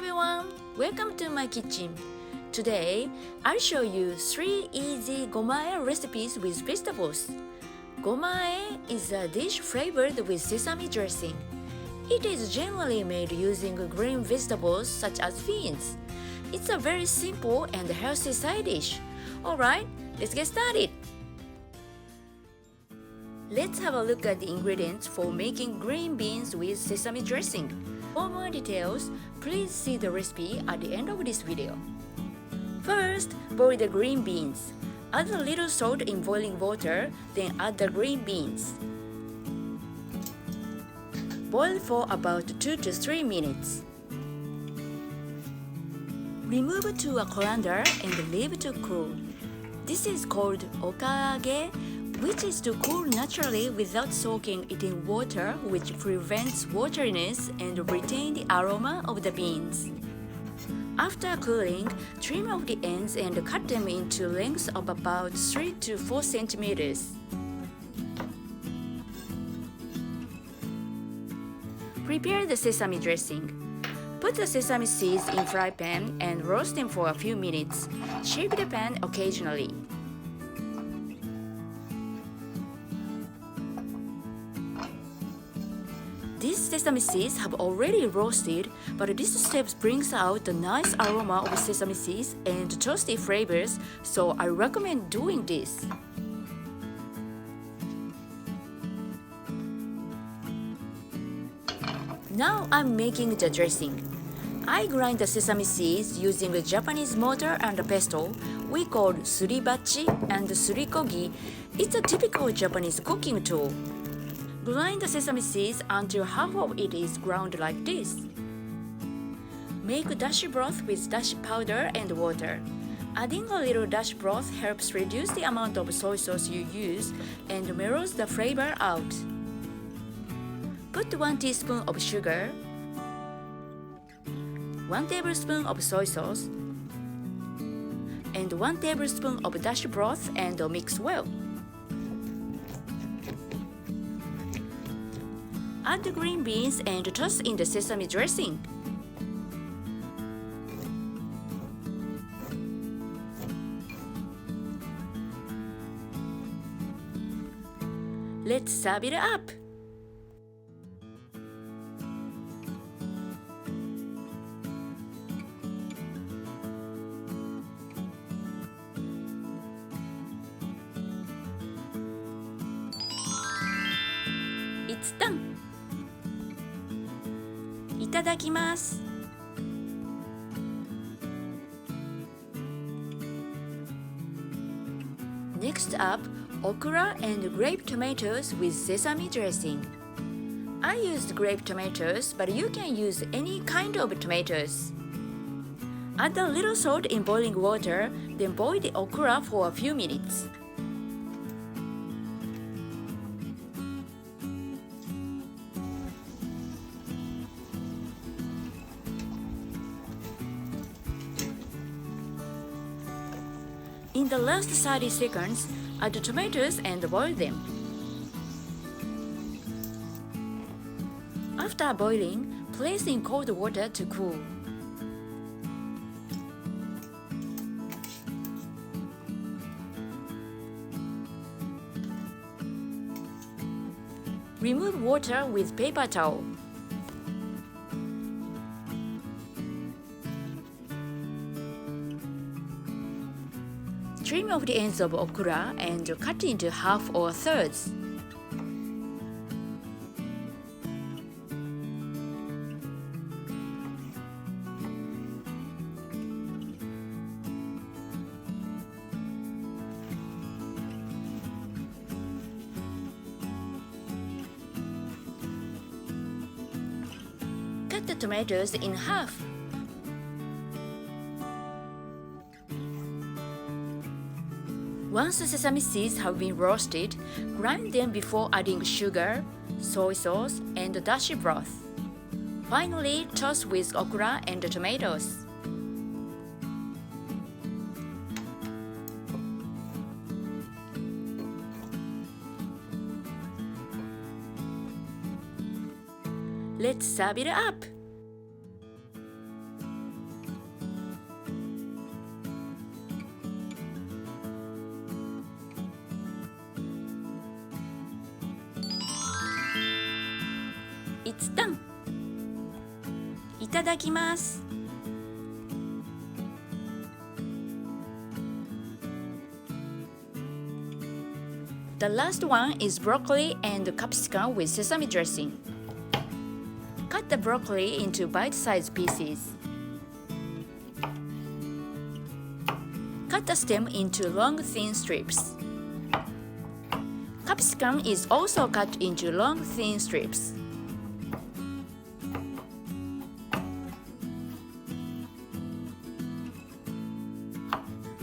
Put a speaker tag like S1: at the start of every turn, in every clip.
S1: everyone! Welcome to my kitchen. Today, I'll show you 3 easy gomaae recipes with vegetables. Gomaae is a dish flavored with sesame dressing. It is generally made using green vegetables such as beans. It's a very simple and healthy side dish. Alright, let's get started. Let's have a look at the ingredients for making green beans with sesame dressing. For more details, please see the recipe at the end of this video. First, boil the green beans. Add a little salt in boiling water, then add the green beans. Boil for about 2 to 3 minutes. Remove to a colander and leave to cool. This is called Okra, which is to cool naturally without soaking it in water, which prevents wateriness and retain the aroma of the beans. After cooling, trim off the ends and cut them into lengths of about 3 to 4 centimeters. Prepare the sesame dressing. Put the sesame seeds in fry pan and roast them for a few minutes. Shake the pan occasionally. These sesame seeds have already roasted, but this step brings out the nice aroma of sesame seeds and toasty flavors, so I recommend doing this. Now I'm making the dressing. I grind the sesame seeds using a Japanese mortar and a pestle we call SURIBACHI&SURIKOGI. It's a typical Japanese cooking tool. Grind the sesame seeds until half of it is ground like this. Make dashi broth with dashi powder and water. Adding a little dashi broth helps reduce the amount of soy sauce you use and mellows the flavor out. Put 1 teaspoon of sugar, 1 tablespoon of soy sauce, and 1 tablespoon of dashi broth and mix well. Add the green beans and toss in the sesame dressing. Let's serve it up. It's done. いただきます。Next up, okra and grape tomatoes with sesame dressing. I used grape tomatoes, but you can use any kind of tomatoes. Add a little salt in boiling water, then boil the okra for a few minutes. In the last 30 seconds, add the tomatoes and boil them. After boiling, place in cold water to cool. Remove water with paper towel. Trim off the ends of okra and cut into half or thirds. Cut the tomatoes in half. Once the sesame seeds have been roasted, grind them before adding sugar, soy sauce, and dashi broth. Finally, toss with okra and the tomatoes. Let's serve it up. It's done! いただきます。The last one is broccoli and capsicum with sesame dressing. Cut the broccoli into bite-sized pieces. Cut the stem into long thin strips. Capsicum is also cut into long thin strips.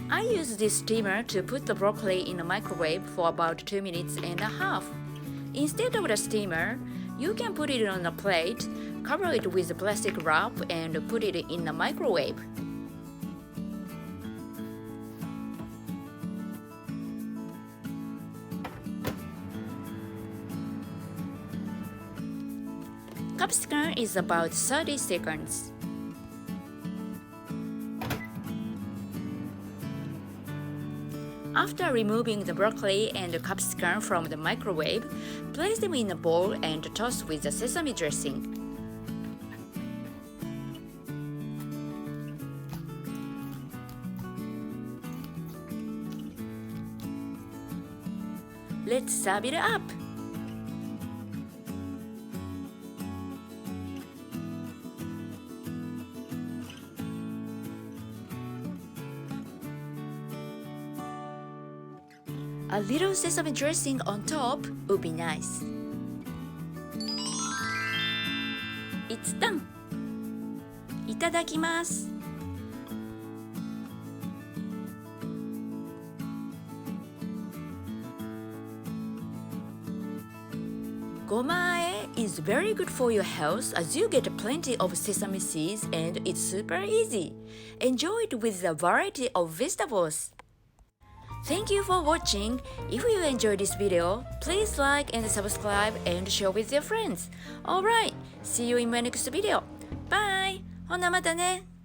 S1: I use this steamer to put the broccoli in the microwave for about 2 minutes and a half. Instead of the steamer, you can put it on a plate, cover it with a plastic wrap, and put it in the microwave. Capsicum is about 30 seconds. After removing the broccoli and the capsicum from the microwave, place them in a bowl and toss with the sesame dressing. Let's serve it up! A little sesame dressing on top would be nice. It's done! いただきます。GOMA-AE is very good for your health as you get plenty of sesame seeds and it's super easy. Enjoy it with a variety of vegetables. Thank you for watching. If you enjoyed this video, please like and subscribe and share with your friends. Alright, see you in my next video. Bye! ほなまたね!